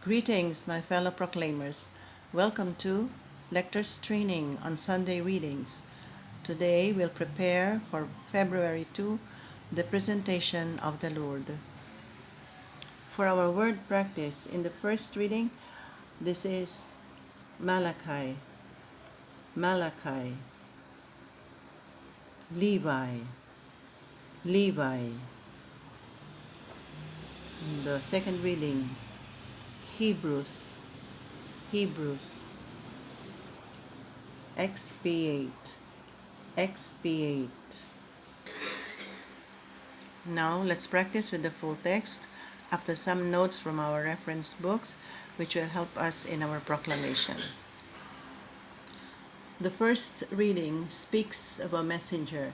Greetings, my fellow proclaimers. Welcome to Lectors Training on Sunday Readings. Today we'll prepare for February 2, the presentation of the Lord. For our word practice, in the first reading, this is Malachi, Malachi, Levi, Levi. In the second reading, Hebrews, Hebrews, expiate, expiate. Now let's practice with the full text after some notes from our reference books, which will help us in our proclamation. The first reading speaks of a messenger.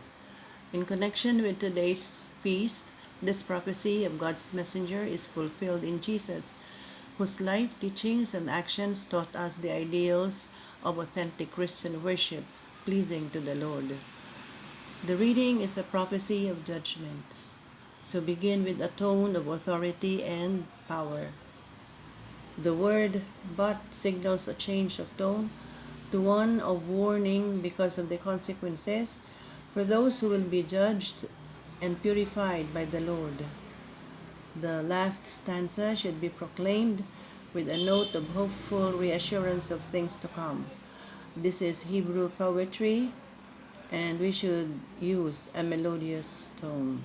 In connection with today's feast, this prophecy of God's messenger is fulfilled in Jesus, whose life, teachings, and actions taught us the ideals of authentic Christian worship, pleasing to the Lord. The reading is a prophecy of judgment, so begin with a tone of authority and power. The word "but" signals a change of tone to one of warning because of the consequences for those who will be judged and purified by the Lord. The last stanza should be proclaimed with a note of hopeful reassurance of things to come. This is Hebrew poetry, and we should use a melodious tone.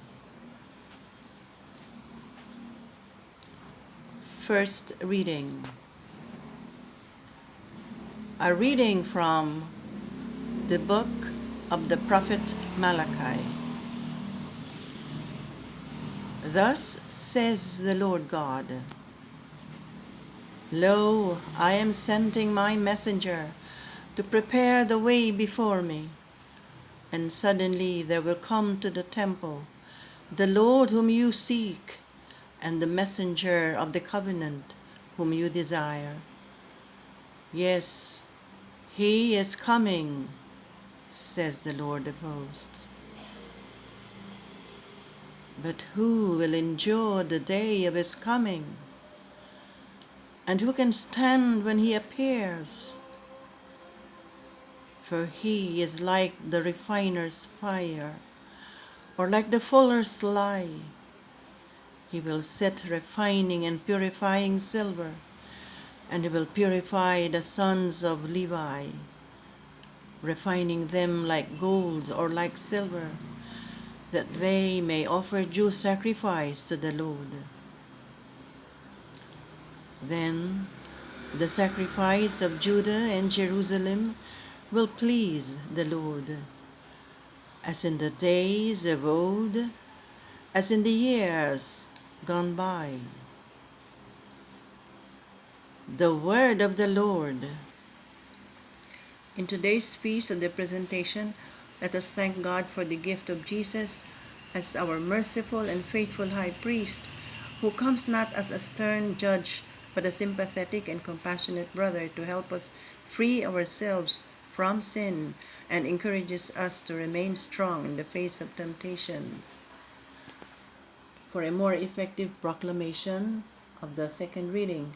First reading. A reading from the book of the prophet Malachi. Thus says the Lord God, Lo, I am sending my messenger to prepare the way before me. And suddenly there will come to the temple the Lord whom you seek, and the messenger of the covenant whom you desire. Yes, he is coming, says the Lord of hosts. But who will endure the day of his coming? And who can stand when he appears? For he is like the refiner's fire, or like the fuller's lye. He will sit refining and purifying silver, and he will purify the sons of Levi, refining them like gold or like silver, that they may offer due sacrifice to the Lord. Then the sacrifice of Judah and Jerusalem will please the Lord, as in the days of old, as in the years gone by. The word of the Lord. In today's feast of the presentation, let us thank God for the gift of Jesus as our merciful and faithful high priest, who comes not as a stern judge, but a sympathetic and compassionate brother to help us free ourselves from sin and encourages us to remain strong in the face of temptations. For a more effective proclamation of the second reading,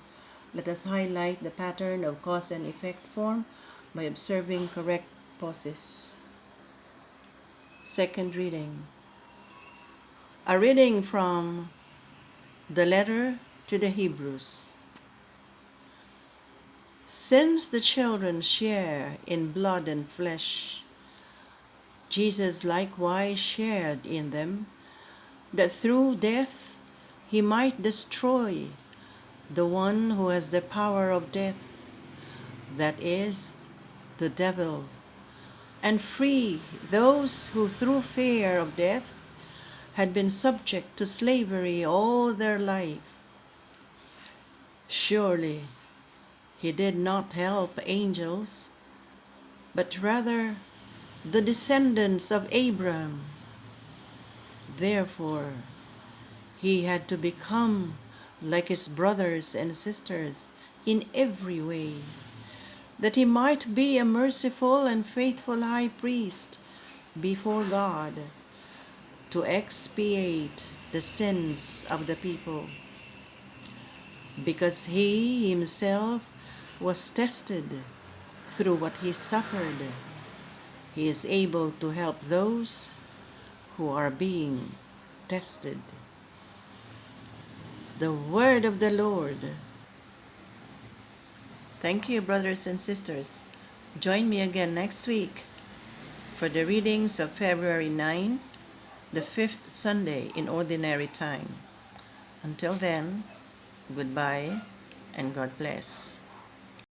let us highlight the pattern of cause and effect form by observing correct pauses. Second reading. A reading from the letter to the Hebrews. Since the children share in blood and flesh, Jesus likewise shared in them, that through death he might destroy the one who has the power of death, that is, the devil, and free those who through fear of death had been subject to slavery all their life. Surely he did not help angels, but rather the descendants of Abraham. Therefore, he had to become like his brothers and sisters in every way, that he might be a merciful and faithful high priest before God, to expiate the sins of the people. because he himself was tested through what he suffered. He is able to help those who are being tested. The word of the Lord. Thank you, brothers and sisters. Join me again next week for the readings of February 9, the fifth Sunday in Ordinary Time. Until then, goodbye and God bless.